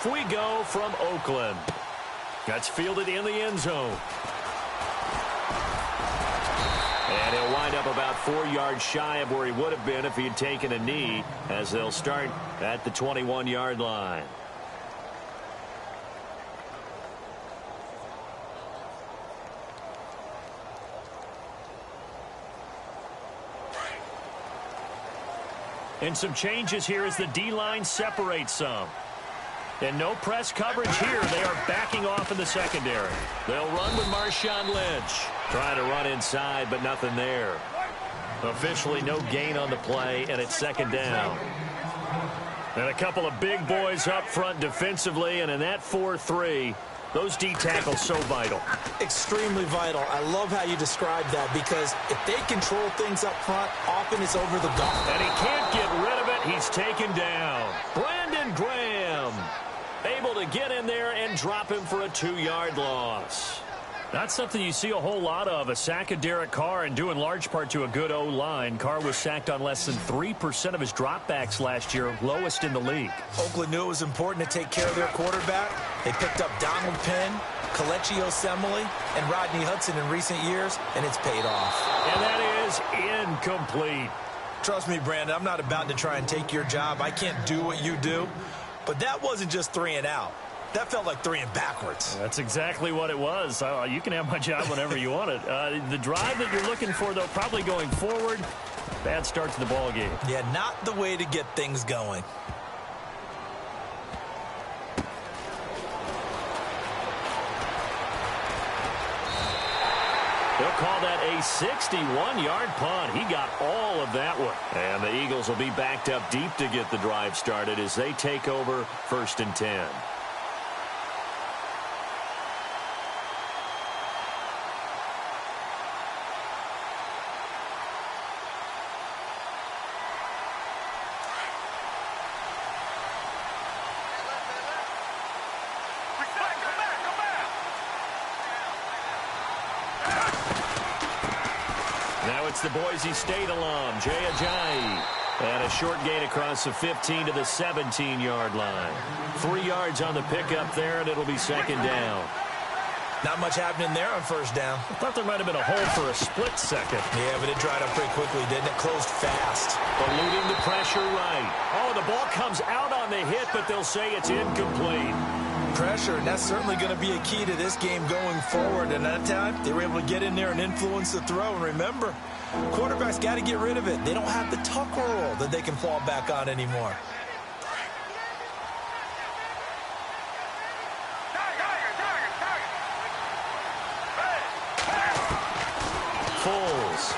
off we go from Oakland. That's fielded in the end zone. And he'll wind up about 4 yards shy of where he would have been if he had taken a knee, as they'll start at the 21-yard line. And some changes here as the D-line separates some. And no press coverage here. They are backing off in the secondary. They'll run with Marshawn Lynch. Trying to run inside, but nothing there. Officially no gain on the play, and it's second down. And a couple of big boys up front defensively, and in that 4-3, those D tackles so vital. Extremely vital. I love how you describe that, because if they control things up front, often it's over the top. And he can't get rid of it. He's taken down. Brandon Graham able to get in there and drop him for a 2-yard loss. That's something you see a whole lot of, a sack of Derek Carr, and due in large part to a good O-line. Carr was sacked on less than 3% of his dropbacks last year, lowest in the league. Oakland knew it was important to take care of their quarterback. They picked up Donald Penn, Kelechi Osemele, and Rodney Hudson in recent years, and it's paid off. And that is incomplete. Trust me, Brandon, I'm not about to try and take your job. I can't do what you do. But that wasn't just 3 and out. That felt like 3 and backwards. That's exactly what it was. You can have my job whenever you want it. The drive that you're looking for, though, probably going forward. Bad start to the ball game. Yeah, not the way to get things going. They'll call that a 61-yard punt. He got all of that one. And the Eagles will be backed up deep to get the drive started as they take over 1st and 10. The Boise State alum, Jay Ajayi. And a short gain across the 15 to the 17-yard line. 3 yards on the pickup there, and it'll be second down. Not much happening there on first down. I thought there might have been a hole for a split second. Yeah, but it dried up pretty quickly, didn't it? Closed fast. Eluding the pressure right. Oh, the ball comes out on the hit, but they'll say it's incomplete. Pressure, and that's certainly going to be a key to this game going forward. And that time, they were able to get in there and influence the throw. And remember, quarterbacks got to get rid of it. They don't have the tuck roll that they can fall back on anymore. Foles.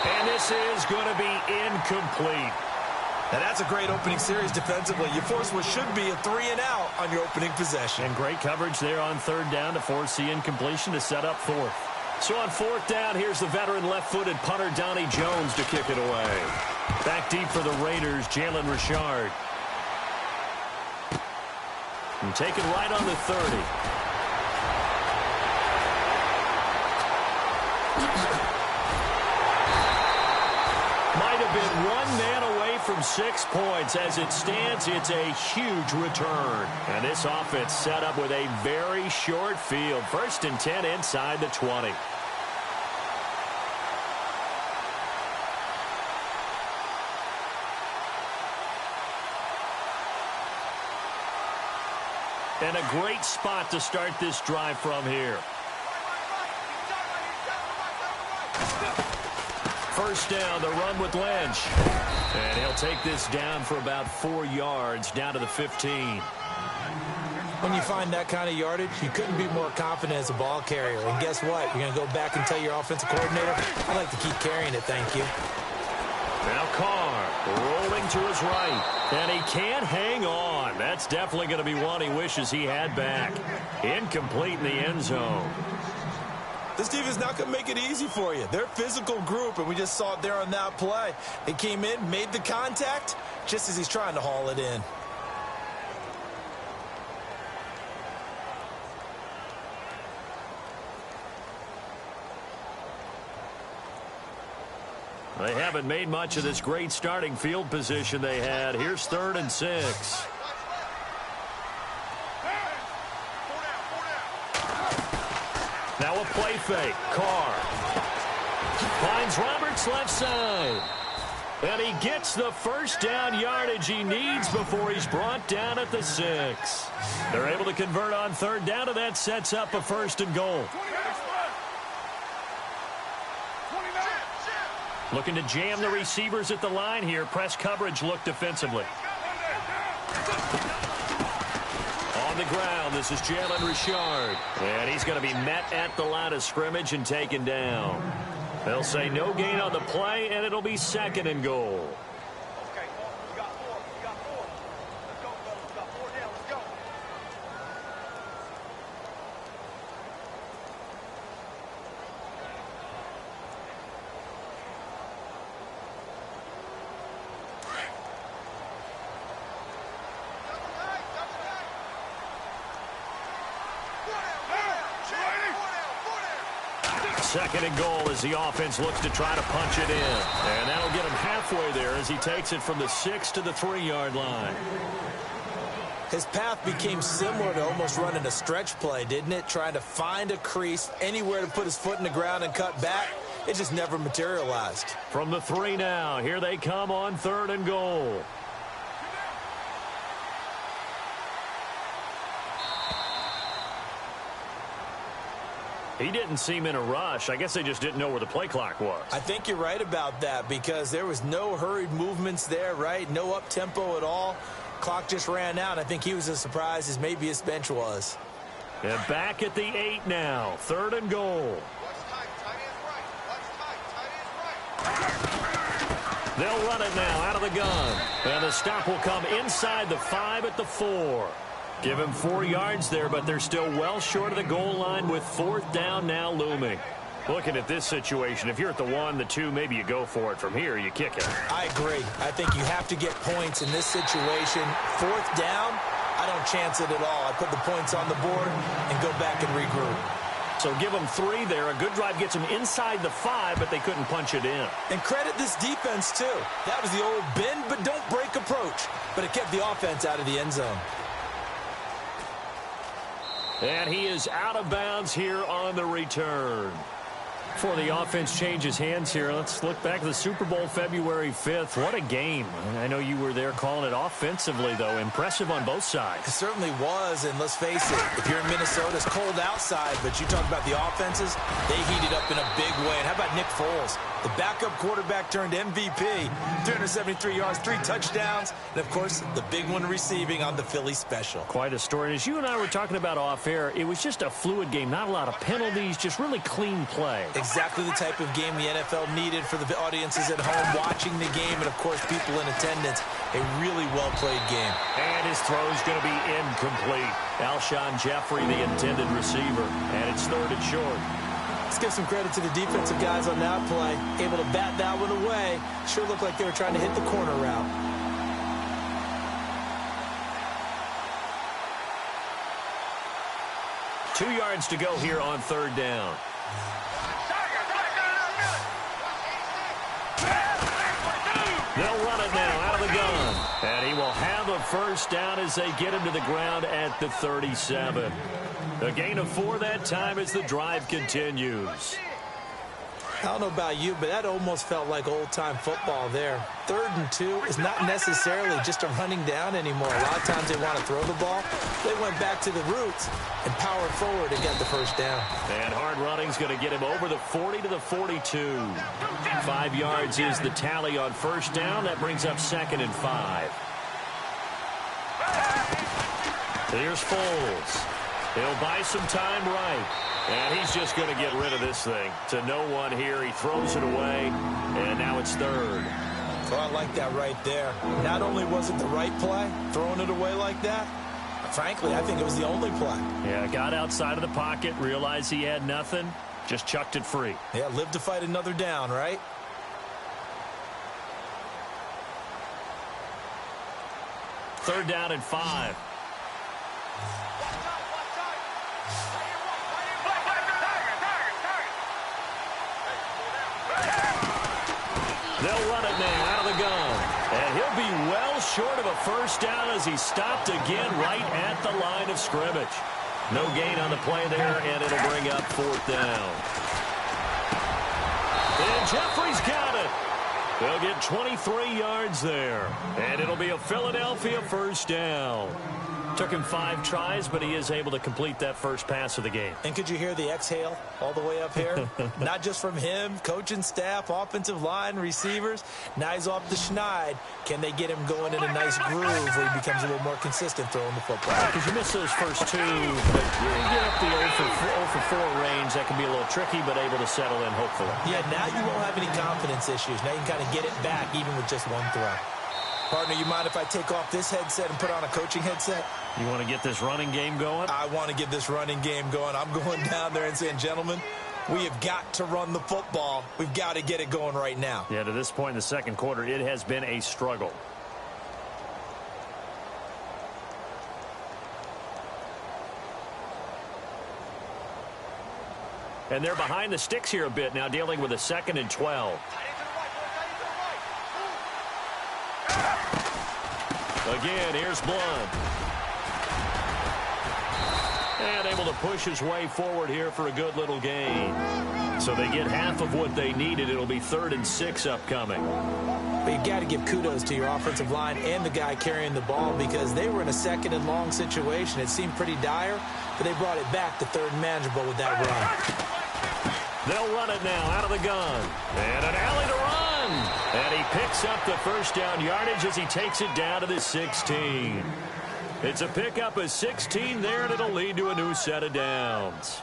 And this is going to be incomplete. And that's a great opening series defensively. You force what should be a 3 and out on your opening possession. And great coverage there on 3rd down to force the incompletion to set up 4th. So on 4th down, here's the veteran left-footed punter Donnie Jones to kick it away. Back deep for the Raiders, Jalen Richard. And taken right on the 30. Might have been 1 man away from 6 points. As it stands, it's a huge return. And this offense set up with a very short field. 1st and 10 inside the 20. And a great spot to start this drive from here. 1st down, the run with Lynch. And he'll take this down for about 4 yards, down to the 15. When you find that kind of yardage, you couldn't be more confident as a ball carrier. And guess what? You're going to go back and tell your offensive coordinator, I'd like to keep carrying it, thank you. Now Carr rolling to his right. And he can't hang on. That's definitely going to be one he wishes he had back. Incomplete in the end zone. This defense is not going to make it easy for you. They're a physical group, and we just saw it there on that play. They came in, made the contact, just as he's trying to haul it in. They haven't made much of this great starting field position they had. Here's 3rd and 6. Now a play fake. Carr finds Roberts left side. And he gets the first down yardage he needs before he's brought down at the 6. They're able to convert on 3rd down, and that sets up a 1st and goal. Looking to jam the receivers at the line here. Press coverage look defensively. On the ground, this is Jalen Richard. And he's going to be met at the line of scrimmage and taken down. They'll say no gain on the play, and it'll be 2nd and goal. Okay, you got 4. You got 4. Let's go, fellas. We got 4 down. Let's go. Second and goal as the offense looks to try to punch it in. And that'll get him halfway there as he takes it from the 6 to the 3-yard line. His path became similar to almost running a stretch play, didn't it? Trying to find a crease, anywhere to put his foot in the ground and cut back. It just never materialized. From the 3 now, here they come on 3rd and goal. He didn't seem in a rush. I guess they just didn't know where the play clock was. I think you're right about that because there was no hurried movements there, right? No up-tempo at all. Clock just ran out. I think he was as surprised as maybe his bench was. And back at the 8 now. 3rd and goal. They'll run it now out of the gun. And the stop will come inside the 5 at the 4. Give him 4 yards there, but they're still well short of the goal line with 4th down now looming. Looking at this situation, if you're at the 1, the 2, maybe you go for it. From here, you kick it. I agree. I think you have to get points in this situation. 4th down, I don't chance it at all. I put the points on the board and go back and regroup. So give them 3 there. A good drive gets them inside the 5, but they couldn't punch it in. And credit this defense, too. That was the old bend but don't break approach. But it kept the offense out of the end zone. And he is out of bounds here on the return. Before the offense changes hands here, let's look back to the Super Bowl February 5th. What a game. I know you were there calling it offensively, though. Impressive on both sides. It certainly was, and let's face it, if you're in Minnesota, it's cold outside, but you talk about the offenses, they heated up in a big way. And how about Nick Foles? The backup quarterback turned MVP, 373 yards, 3 touchdowns, and, of course, the big one receiving on the Philly special. Quite a story. And as you and I were talking about off air, it was just a fluid game. Not a lot of penalties, just really clean play. Exactly the type of game the NFL needed for the audiences at home watching the game and, of course, people in attendance. A really well-played game. And his throw is going to be incomplete. Alshon Jeffrey, the intended receiver, and it's 3rd and short. Let's give some credit to the defensive guys on that play. Able to bat that one away. Sure looked like they were trying to hit the corner route. Two yards to go here on 3rd down. They'll run it now out of the gun. And he will have a 1st down as they get him to the ground at the 37. A gain of 4 that time as the drive continues. I don't know about you, but that almost felt like old-time football there. 3rd and 2 is not necessarily just a running down anymore. A lot of times they want to throw the ball. They went back to the roots and powered forward and got the 1st down. And hard running's going to get him over the 40 to the 42. 5 yards is the tally on 1st down. That brings up 2nd and 5. Here's Foles. He'll buy some time right. And he's just going to get rid of this thing. To no one here. He throws it away. And now it's 3rd. So I like that right there. Not only was it the right play, throwing it away like that, frankly, I think it was the only play. Yeah, got outside of the pocket, realized he had nothing, just chucked it free. Yeah, live to fight another down, right? Third down and 5. short of a first down as he stopped again right at the line of scrimmage. No gain on the play there, and it'll bring up 4th down. And Jeffrey's got it. They'll get 23 yards there, and it'll be a Philadelphia first down. Took him 5 tries, but he is able to complete that first pass of the game. And could you hear the exhale all the way up here? Not just from him, coaching staff, offensive line, receivers. Now he's off the schneid. Can they get him going in a nice groove where he becomes a little more consistent throwing the football? Because you miss those first 2, but you get up the 0 for 4 range. That can be a little tricky, but able to settle in, hopefully. Yeah, now you won't have any confidence issues. Now you can kind of get it back even with just one throw. Partner, you mind if I take off this headset and put on a coaching headset? You want to get this running game going? I want to get this running game going. I'm going down there and saying, gentlemen, we have got to run the football. We've got to get it going right now. Yeah, to this point in the second quarter, it has been a struggle. And they're behind the sticks here a bit now, dealing with a 2nd and 12. Again, here's Blunt. And able to push his way forward here for a good little gain. So they get half of what they needed. It'll be 3rd and 6 upcoming. But you got to give kudos to your offensive line and the guy carrying the ball because they were in a 2nd and long situation. It seemed pretty dire, but they brought it back to 3rd and manageable with that run. They'll run it now out of the gun. And an alley to run. And he picks up the first down yardage as he takes it down to the 16. It's a pickup of 16 there, and it'll lead to a new set of downs.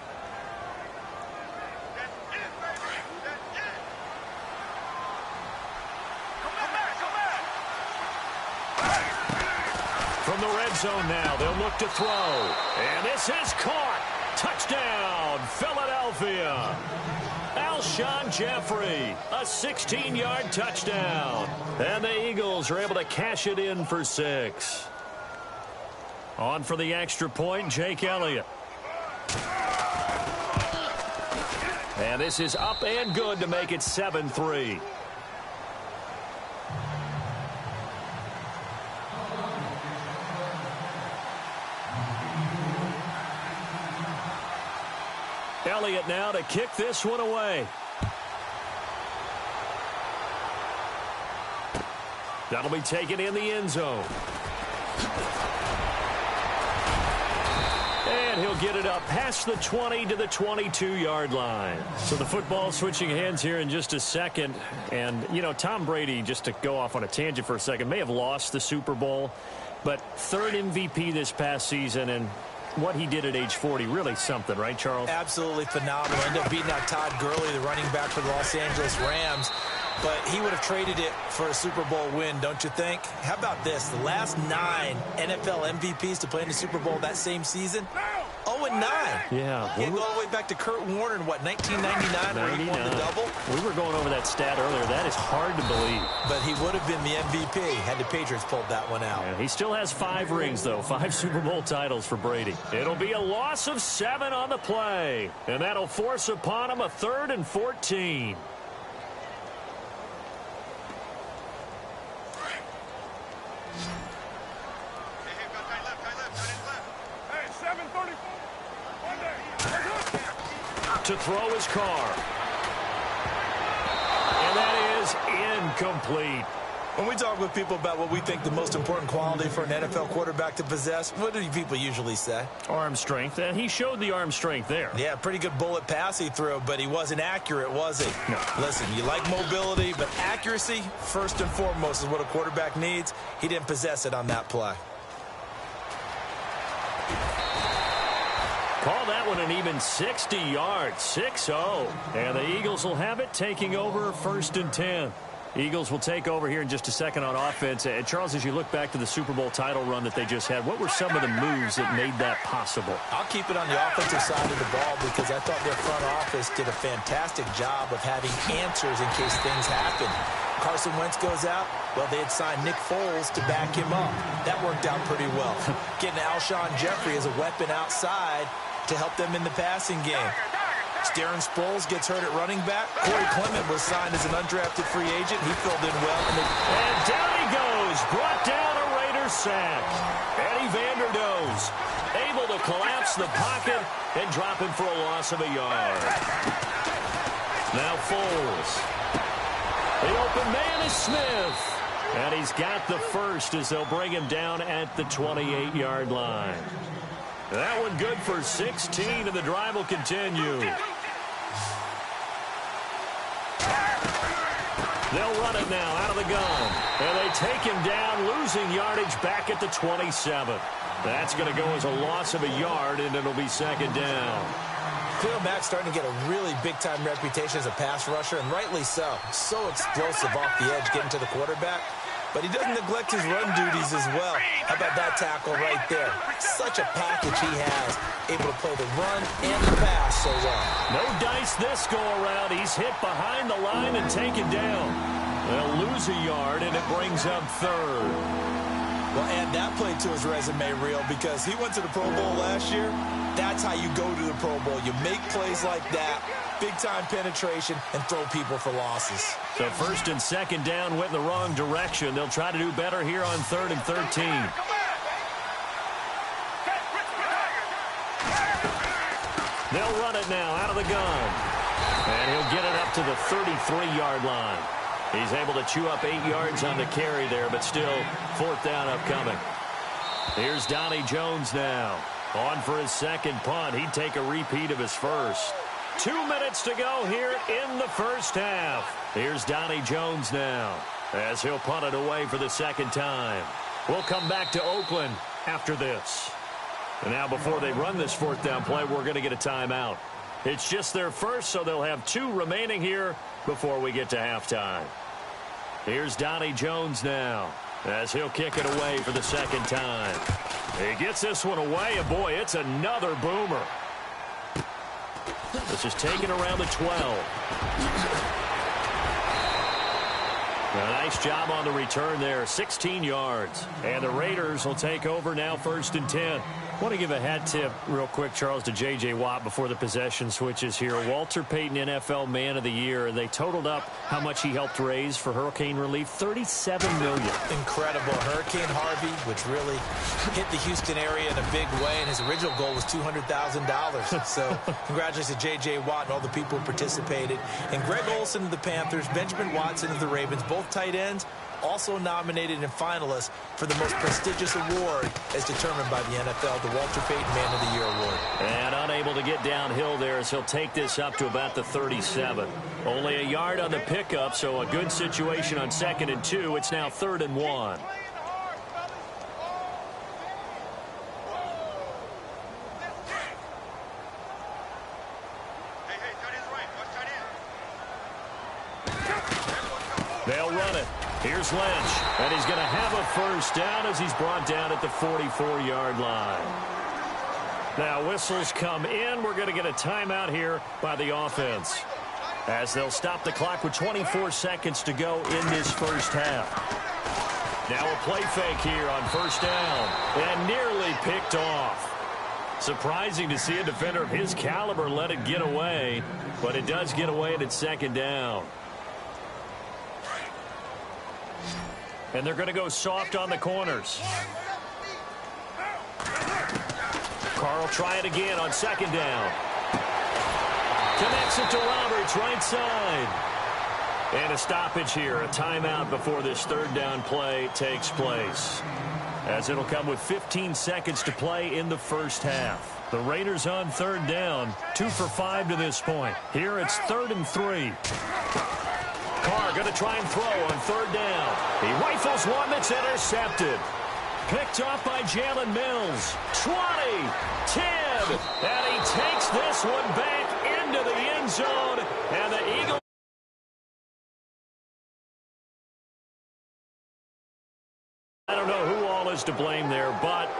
From the red zone now, they'll look to throw. And this is caught. Touchdown, Philadelphia. Alshon Jeffrey, a 16-yard touchdown. And the Eagles are able to cash it in for 6. On for the extra point, Jake Elliott. And this is up and good to make it 7-3. Elliott now to kick this one away. That'll be taken in the end zone. And he'll get it up past the 20 to the 22-yard line. So the football switching hands here in just a second. And, you know, Tom Brady, just to go off on a tangent for a second, may have lost the Super Bowl, but 3rd MVP this past season, and what he did at age 40, really something, right, Charles? Absolutely phenomenal. Ended up beating out Todd Gurley, the running back for the Los Angeles Rams. But he would have traded it for a Super Bowl win, don't you think? How about this? The last 9 NFL MVPs to play in the Super Bowl that same season, 0-9. Yeah. You go all the way back to Kurt Warner in, what, 1999 where he won the double? We were going over that stat earlier. That is hard to believe. But he would have been the MVP had the Patriots pulled that one out. Yeah, he still has 5 rings, though. 5 Super Bowl titles for Brady. It'll be a loss of 7 on the play. And that'll force upon him a 3rd and 14. To throw his car. And that is incomplete. When we talk with people about what we think the most important quality for an NFL quarterback to possess, what do people usually say? Arm strength, and he showed the arm strength there. Yeah, pretty good bullet pass he threw, but he wasn't accurate, was he? No. Listen, you like mobility, but accuracy, first and foremost, is what a quarterback needs. He didn't possess it on that play. Call that one an even 60 yards, 6-0. And the Eagles will have it, taking over 1st and 10. Eagles will take over here in just a second on offense. And Charles, as you look back to the Super Bowl title run that they just had, what were some of the moves that made that possible? I'll keep it on the offensive side of the ball because I thought their front office did a fantastic job of having answers in case things happen. Carson Wentz goes out, well, they had signed Nick Foles to back him up. That worked out pretty well. Getting Alshon Jeffrey as a weapon outside to help them in the passing game. Darren Sproles gets hurt at running back. Corey Clement was signed as an undrafted free agent. He filled in well. And down he goes, brought down another sack. Eddie Vanderdoes able to collapse the pocket and drop him for a loss of a yard. Now Foles. The open man is Smith. And he's got the first as they'll bring him down at the 28-yard line. That one good for 16, and the drive will continue. They'll run it now out of the gun. And they take him down, losing yardage back at the 27. That's going to go as a loss of a yard, and it'll be second down. Khalil Mack's starting to get a really big-time reputation as a pass rusher, and rightly so. So explosive off the edge, getting to the quarterback. But he doesn't neglect his run duties as well. How about that tackle right there? Such a package he has, able to play the run and the pass so well. No dice this go-around. He's hit behind the line and taken down. They'll lose a yard, and it brings up third. Well, add that play to his resume reel because he went to the Pro Bowl last year. That's how you go to the Pro Bowl. You make plays like that, big-time penetration, and throw people for losses. So first and second down went in the wrong direction. They'll try to do better here on 3rd and 13. They'll run it now out of the gun. And he'll get it up to the 33-yard line. He's able to chew up 8 yards on the carry there, but still 4th down upcoming. Here's Donnie Jones now. On for his second punt. He'd take a repeat of his first. 2 minutes to go here in the first half. Here's Donnie Jones now as he'll punt it away for the second time. We'll come back to Oakland after this. And now before they run this 4th down play, we're going to get a timeout. It's just their first, so they'll have 2 remaining here before we get to halftime. Here's Donnie Jones now as he'll kick it away for the second time. He gets this one away, and boy, it's another boomer. This is taken around the 12. A nice job on the return there, 16 yards. And the Raiders will take over now 1st and 10. I want to give a hat tip real quick, Charles, to J.J. Watt before the possession switches here. Walter Payton, NFL Man of the Year. They totaled up how much he helped raise for hurricane relief, $37 million. Incredible. Hurricane Harvey, which really hit the Houston area in a big way, and his original goal was $200,000. So congratulations to J.J. Watt and all the people who participated. And Greg Olsen of the Panthers, Benjamin Watson of the Ravens, both tight ends, also nominated and finalists for the most prestigious award as determined by the NFL, the Walter Payton Man of the Year Award. And unable to get downhill there as he'll take this up to about the 37. Only a yard on the pickup, so a good situation on 2nd and 2. It's now 3rd and 1. They'll run it. Here's Lynch, and he's going to have a first down as he's brought down at the 44-yard line. Now whistles come in. We're going to get a timeout here by the offense as they'll stop the clock with 24 seconds to go in this first half. Now a play fake here on 1st down and nearly picked off. Surprising to see a defender of his caliber let it get away, but it does get away and it's 2nd down. And they're going to go soft on the corners. Carl try it again on 2nd down. Connects it to Roberts, right side. And a stoppage here, a timeout before this 3rd down play takes place. As it'll come with 15 seconds to play in the first half. The Raiders on 3rd down, 2 for 5 to this point. Here it's 3rd and 3. Carr going to try and throw on 3rd down. He rifles one that's intercepted. Picked off by Jalen Mills. 20, 10, and he takes this one back into the end zone. And the Eagles. I don't know who all is to blame there, but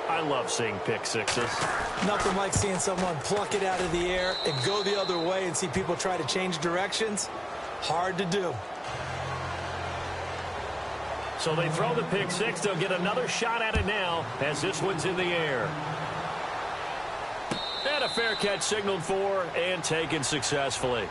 I love seeing pick sixes. Nothing like seeing someone pluck it out of the air and go the other way and see people try to change directions. Hard to do. So they throw the pick six. They'll get another shot at it now as this one's in the air. And a fair catch signaled for and taken successfully.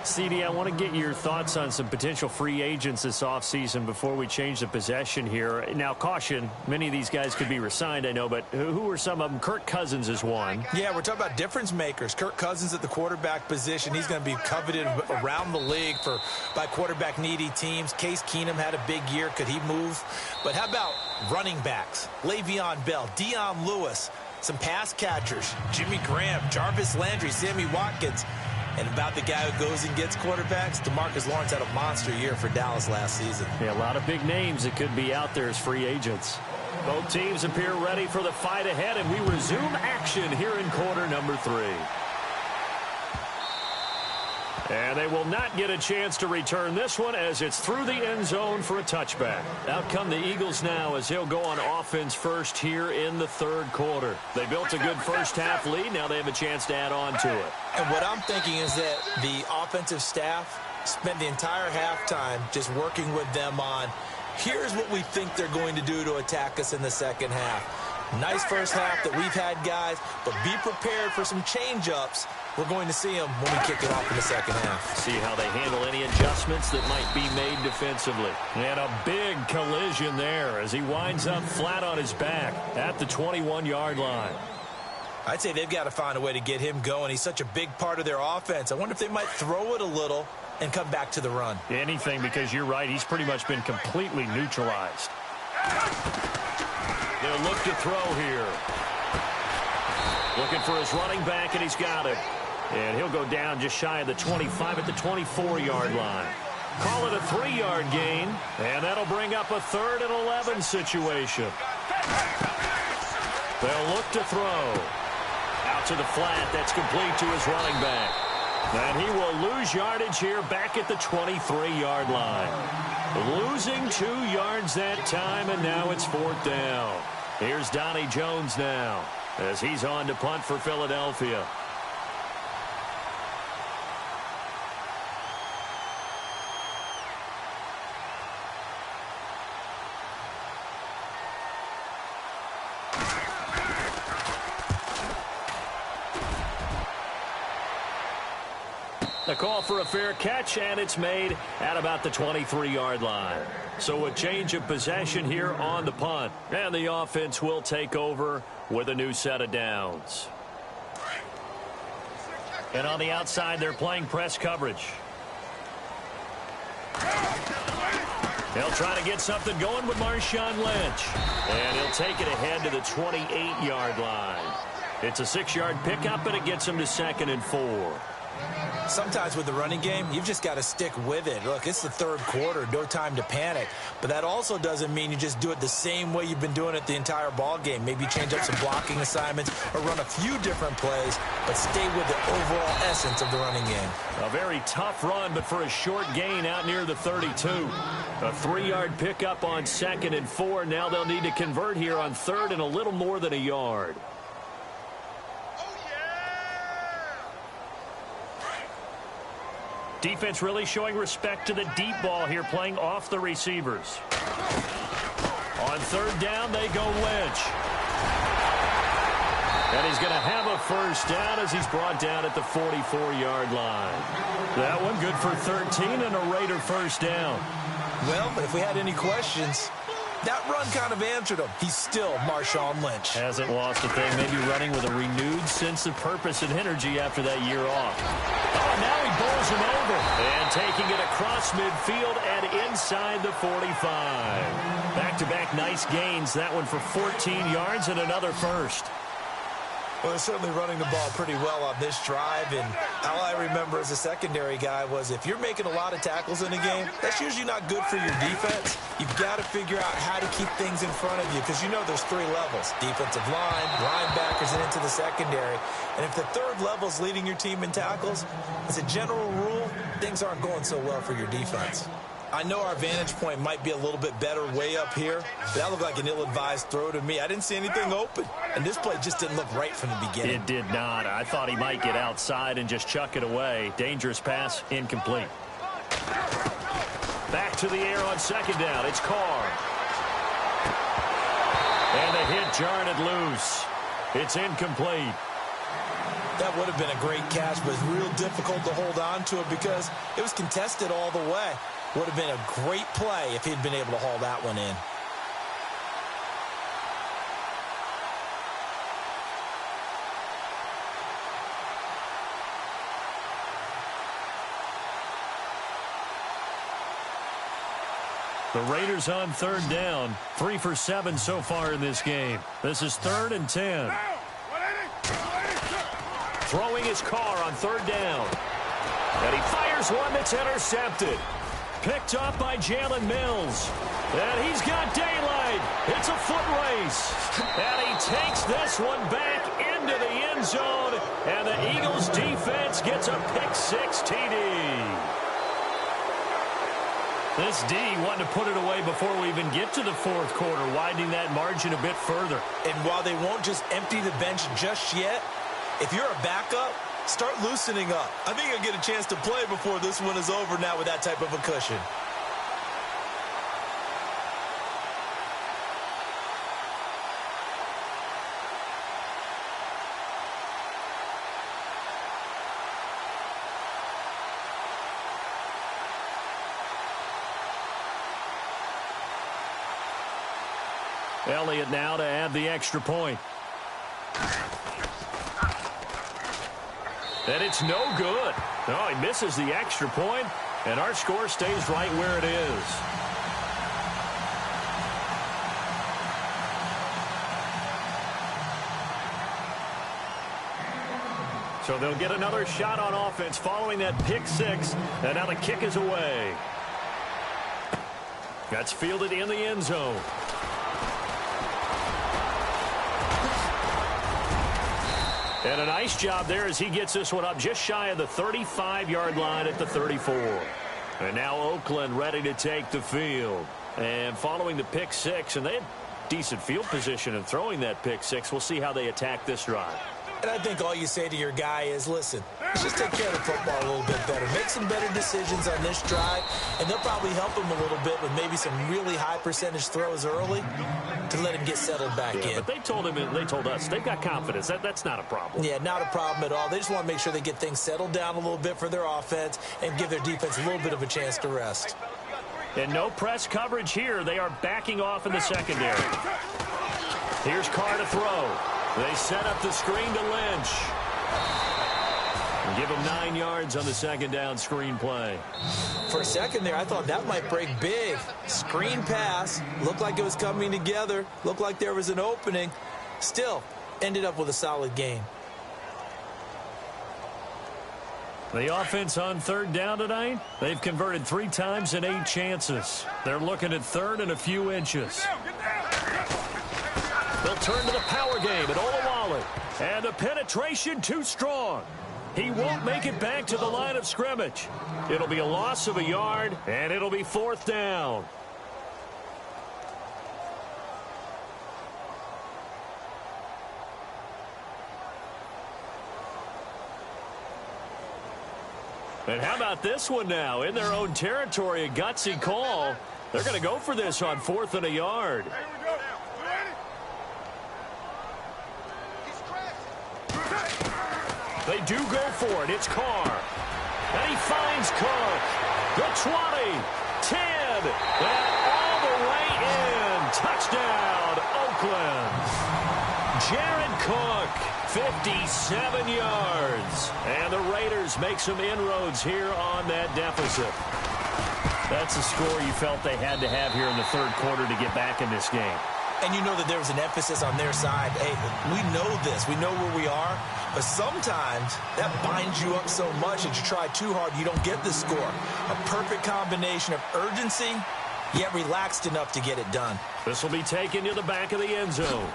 CD, I want to get your thoughts on some potential free agents this offseason before we change the possession here. Now, caution, many of these guys could be re-signed, I know, but who are some of them? Kirk Cousins is one. Yeah, we're talking about difference makers. Kirk Cousins at the quarterback position. He's going to be coveted around the league by quarterback-needy teams. Case Keenum had a big year. Could he move? But how about running backs? Le'Veon Bell, Dion Lewis, some pass catchers, Jimmy Graham, Jarvis Landry, Sammy Watkins. And about the guy who goes and gets quarterbacks, DeMarcus Lawrence had a monster year for Dallas last season. Yeah, a lot of big names that could be out there as free agents. Both teams appear ready for the fight ahead, and we resume action here in quarter number 3. And they will not get a chance to return this one as it's through the end zone for a touchback. Out come the Eagles now as he'll go on offense first here in the third quarter. They built a good first half lead. Now they have a chance to add on to it. And what I'm thinking is that the offensive staff spent the entire halftime just working with them on, here's what we think they're going to do to attack us in the second half. Nice first half that we've had, guys, but be prepared for some change-ups. We're going to see them when we kick it off in the second half. See how they handle any adjustments that might be made defensively. And a big collision there as he winds up flat on his back at the 21-yard line. I'd say they've got to find a way to get him going. He's such a big part of their offense. I wonder if they might throw it a little and come back to the run. Anything, because you're right, he's pretty much been completely neutralized. They'll look to throw here. Looking for his running back, and he's got him. And he'll go down just shy of the 25 at the 24-yard line. Call it a 3-yard gain, and that'll bring up a 3rd and 11 situation. They'll look to throw. Out to the flat, that's complete to his running back. And he will lose yardage here back at the 23-yard line. Losing 2 yards that time, and now it's 4th down. Here's Donnie Jones now as he's on to punt for Philadelphia. The call for a fair catch, and it's made at about the 23-yard line. So a change of possession here on the punt. And the offense will take over with a new set of downs. And on the outside, they're playing press coverage. They'll try to get something going with Marshawn Lynch. And he'll take it ahead to the 28-yard line. It's a 6-yard pickup, and it gets him to 2nd and 4. Sometimes with the running game, you've just got to stick with it. Look, it's the third quarter, no time to panic. But that also doesn't mean you just do it the same way you've been doing it the entire ball game. Maybe change up some blocking assignments or run a few different plays, but stay with the overall essence of the running game. A very tough run, but for a short gain out near the 32. A 3-yard pickup on 2nd and 4. Now they'll need to convert here on 3rd and a little more than a yard. Defense really showing respect to the deep ball here, playing off the receivers. On 3rd down, they go Lynch. And he's going to have a first down as he's brought down at the 44-yard line. That one good for 13 and a Raider first down. Well, if we had any questions, that run kind of answered him. He's still Marshawn Lynch. Hasn't lost a thing, maybe running with a renewed sense of purpose and energy after that year off. Oh, now he bowls him over. And taking it across midfield and inside the 45. Back-to-back nice gains. That one for 14 yards and another first. Well, they're certainly running the ball pretty well on this drive, and all I remember as a secondary guy was if you're making a lot of tackles in a game, that's usually not good for your defense. You've got to figure out how to keep things in front of you because you know there's 3 levels, defensive line, linebackers, and into the secondary. And if the 3rd level is leading your team in tackles, as a general rule, things aren't going so well for your defense. I know our vantage point might be a little bit better way up here, but that looked like an ill-advised throw to me. I didn't see anything open, and this play just didn't look right from the beginning. It did not. I thought he might get outside and just chuck it away. Dangerous pass, incomplete. Back to the air on 2nd down. It's Carr. And the hit jarred it loose. It's incomplete. That would have been a great catch, but it's real difficult to hold on to it because it was contested all the way. Would have been a great play if he'd been able to haul that one in. The Raiders on third down. 3 for 7 so far in this game. This is 3rd and 10. Throwing his car on third down. And he fires one that's intercepted. Picked up by Jalen Mills. And he's got daylight. It's a foot race. And he takes this one back into the end zone. And the Eagles defense gets a pick-6 TD. This D wanted to put it away before we even get to the fourth quarter, widening that margin a bit further. And while they won't just empty the bench just yet, if you're a backup, start loosening up. I think you'll get a chance to play before this one is over now with that type of a cushion. Elliott now to add the extra point. And it's no good. No, he misses the extra point, and our score stays right where it is. So they'll get another shot on offense following that pick-6, and now the kick is away. That's fielded in the end zone. And a nice job there as he gets this one up just shy of the 35-yard line at the 34. And now Oakland ready to take the field. And following the pick-6, and they had decent field position in throwing that pick-6. We'll see how they attack this drive. And I think all you say to your guy is, listen, let's just take care of the football a little bit better. Make some better decisions on this drive, and they'll probably help him a little bit with maybe some really high percentage throws early to let him get settled back in. But they told us they've got confidence. That's not a problem. Yeah, not a problem at all. They just want to make sure they get things settled down a little bit for their offense and give their defense a little bit of a chance to rest. And no press coverage here. They are backing off in the secondary. Here's Carr to throw. They set up the screen to Lynch. And give him 9 yards on the second down screen play. For a second there, I thought that might break big. Screen pass. Looked like it was coming together. Looked like there was an opening. Still, ended up with a solid game. The offense on third down tonight, they've converted 3 times in 8 chances. They're looking at third and a few inches. They'll turn to the power game at Olawale. And the penetration too strong. He won't make it back to the line of scrimmage. It'll be a loss of a yard, and it'll be 4th down. And how about this one now? In their own territory, a gutsy call. They're going to go for this on 4th and a yard. They do go for it. It's Carr. And he finds Cook. The 20, 10, and all the way in. Touchdown, Oakland. Jared Cook, 57 yards. And the Raiders make some inroads here on that deficit. That's a score you felt they had to have here in the third quarter to get back in this game. And you know that there was an emphasis on their side. Hey, we know this. We know where we are. But sometimes that binds you up so much that you try too hard, you don't get the score. A perfect combination of urgency, yet relaxed enough to get it done. This will be taken to the back of the end zone.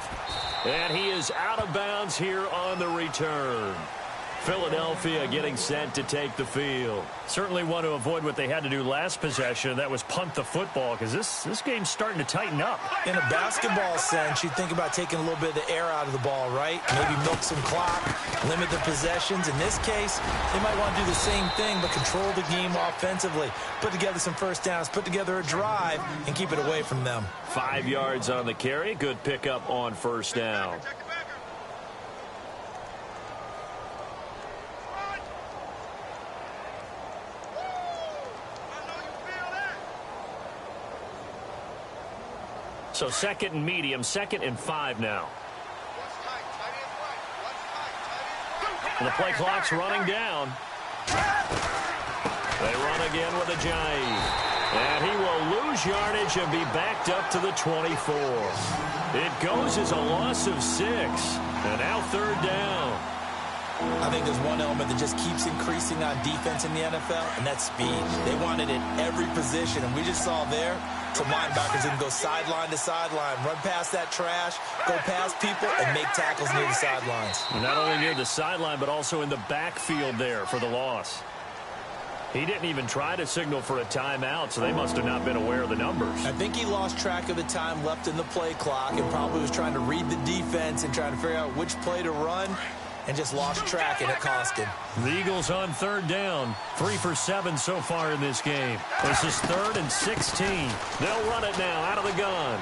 And he is out of bounds here on the return. Philadelphia getting set to take the field. Certainly want to avoid what they had to do last possession. That was punt the football, because this game's starting to tighten up. In a basketball sense, you think about taking a little bit of the air out of the ball, right? Maybe milk some clock, limit the possessions. In this case, they might want to do the same thing, but control the game offensively. Put together some first downs, put together a drive, and keep it away from them. 5 yards on the carry. Good pickup on first down. So 2nd and medium, 2nd and 5 now. And the play clock's running down. They run again with a jive. And he will lose yardage and be backed up to the 24. It goes as a loss of 6. And now 3rd down. I think there's one element that just keeps increasing on defense in the NFL, and that's speed. They want it in every position, and we just saw there some linebackers can go sideline to sideline, run past that trash, go past people, and make tackles near the sidelines. Not only near the sideline, but also in the backfield there for the loss. He didn't even try to signal for a timeout, so they must have not been aware of the numbers. I think he lost track of the time left in the play clock and probably was trying to read the defense and trying to figure out which play to run, and just lost track, and it cost him. The Eagles on 3rd down. 3 for 7 so far in this game. This is 3rd and 16. They'll run it now out of the gun.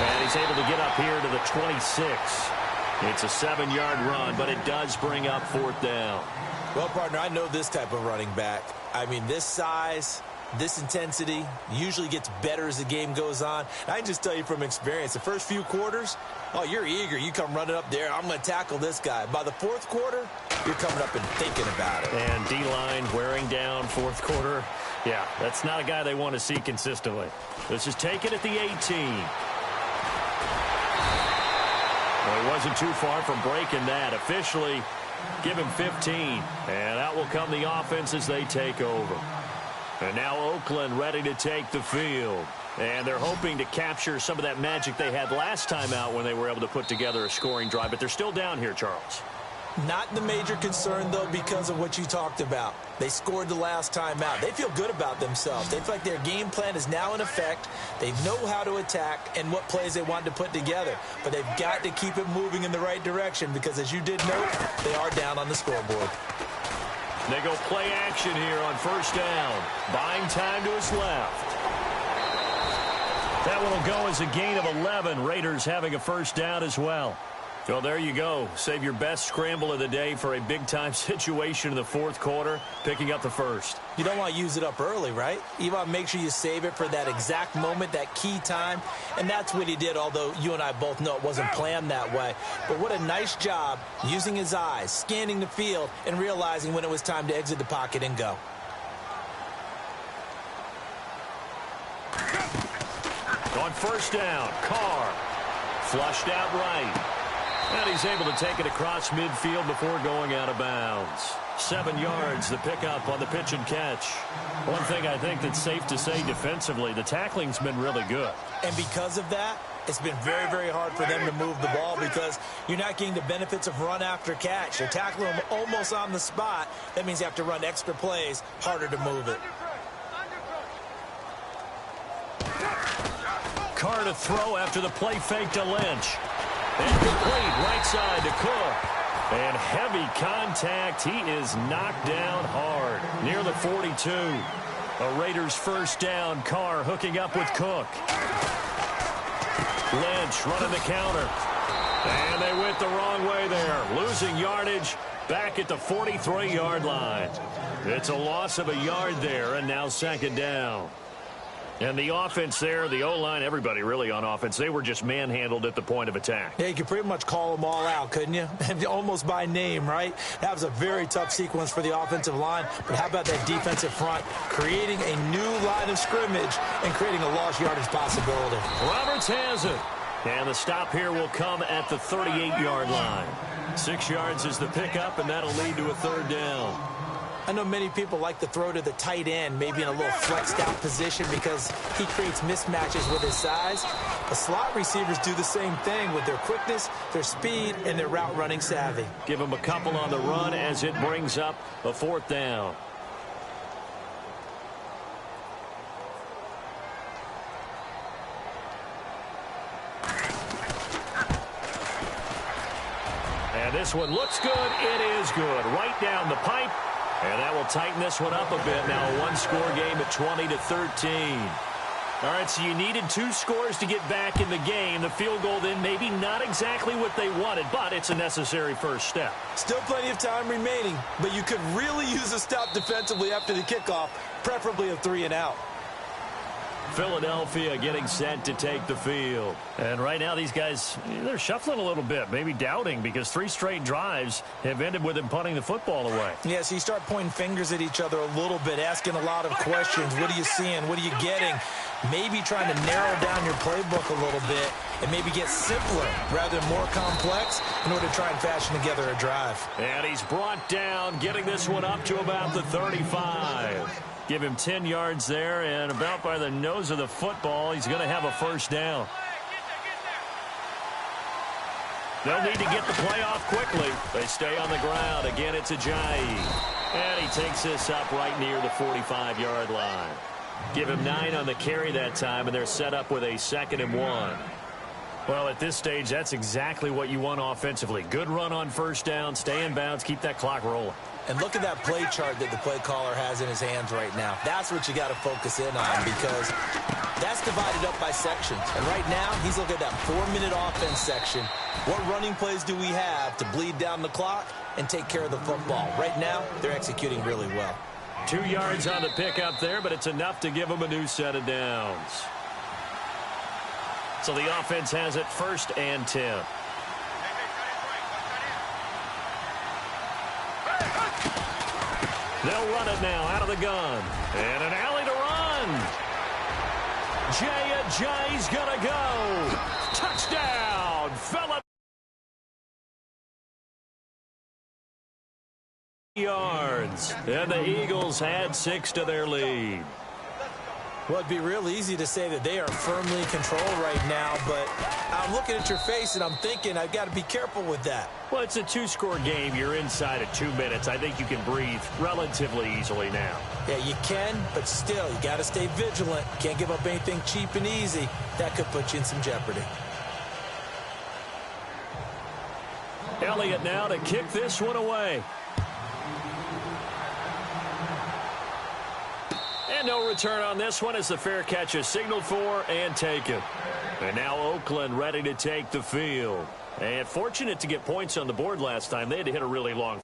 And he's able to get up here to the 26. It's a 7-yard run, but it does bring up 4th down. Well, partner, I know this type of running back. I mean, this size, this intensity usually gets better as the game goes on. And I can just tell you from experience, the first few quarters, oh, you're eager. You come running up there. I'm going to tackle this guy. By the 4th quarter, you're coming up and thinking about it. And D-line wearing down 4th quarter. Yeah, that's not a guy they want to see consistently. This is taken at the 18. Well, he wasn't too far from breaking that. Officially, give him 15. And out will come the offense as they take over. And now Oakland ready to take the field. And they're hoping to capture some of that magic they had last time out when they were able to put together a scoring drive. But they're still down here, Charles. Not the major concern, though, because of what you talked about. They scored the last time out. They feel good about themselves. They feel like their game plan is now in effect. They know how to attack and what plays they want to put together. But they've got to keep it moving in the right direction because, as you did note, they are down on the scoreboard. They go play action here on 1st down. Buying time to his left. That one will go as a gain of 11. Raiders having a 1st down as well. So there you go. Save your best scramble of the day for a big-time situation in the 4th quarter, picking up the 1st. You don't want to use it up early, right? You want to make sure you save it for that exact moment, that key time. And that's what he did, although you and I both know it wasn't planned that way. But what a nice job using his eyes, scanning the field, and realizing when it was time to exit the pocket and go. On 1st down, Carr flushed out right. And he's able to take it across midfield before going out of bounds. 7 yards, the pickup on the pitch and catch. One thing I think that's safe to say defensively, the tackling's been really good. And because of that, it's been very, very hard for them to move the ball because you're not getting the benefits of run after catch. They're tackling them almost on the spot. That means you have to run extra plays, harder to move it. Carr to throw after the play fake to Lynch. And complete right side to Cook. And heavy contact. He is knocked down hard near the 42. A Raiders 1st down. Carr hooking up with Cook. Lynch running the counter. And they went the wrong way there. Losing yardage back at the 43-yard line. It's a loss of a yard there, and now 2nd down. And the offense there, the O-line, everybody really on offense, they were just manhandled at the point of attack. Yeah, you could pretty much call them all out, couldn't you? Almost by name, right? That was a very tough sequence for the offensive line. But how about that defensive front creating a new line of scrimmage and creating a lost yardage possibility? Roberts has it. And the stop here will come at the 38-yard line. 6 yards is the pickup, and that'll lead to a 3rd down. I know many people like to throw to the tight end, maybe in a little flexed out position because he creates mismatches with his size. The slot receivers do the same thing with their quickness, their speed, and their route running savvy. Give him a couple on the run as it brings up a 4th down. And this one looks good. It is good. Right down the pipe. And that will tighten this one up a bit. Now a 1-score game at 20-13. All right, so you needed 2 scores to get back in the game. The field goal then maybe not exactly what they wanted, but it's a necessary first step. Still plenty of time remaining, but you could really use a stop defensively after the kickoff, preferably a 3-and-out. Philadelphia getting set to take the field. And right now these guys, they're shuffling a little bit, maybe doubting, because 3 straight drives have ended with them punting the football away. Yeah, so you start pointing fingers at each other a little bit, asking a lot of questions. What are you seeing? What are you getting? Maybe trying to narrow down your playbook a little bit and maybe get simpler rather than more complex in order to try and fashion together a drive. And he's brought down, getting this one up to about the 35. Give him 10 yards there, and about by the nose of the football, he's going to have a first down. They'll need to get the play off quickly. They stay on the ground. Again, it's Ajayi. And he takes this up right near the 45-yard line. Give him 9 on the carry that time, and they're set up with a 2nd and 1. Well, at this stage, that's exactly what you want offensively. Good run on first down, stay in bounds, keep that clock rolling. And look at that play chart that the play caller has in his hands right now. That's what you got to focus in on, because that's divided up by sections. And right now, he's looking at that 4-minute offense section. What running plays do we have to bleed down the clock and take care of the football? Right now, they're executing really well. 2 yards on the pickup there, but it's enough to give them a new set of downs. So the offense has it 1st and 10. They'll run it now out of the gun. And an alley to run. Ajayi's going to go. Touchdown, Philadelphia. Yards. And the Eagles add 6 to their lead. Well, it'd be real easy to say that they are firmly in control right now, but I'm looking at your face and I'm thinking I've got to be careful with that. Well, it's a 2-score game. You're inside of 2 minutes. I think you can breathe relatively easily now. Yeah, you can, but still, you got to stay vigilant. Can't give up anything cheap and easy. That could put you in some jeopardy. Elliott now to kick this one away. And no return on this one as the fair catch is signaled for and taken. And now Oakland ready to take the field. And fortunate to get points on the board last time. They had to hit a really long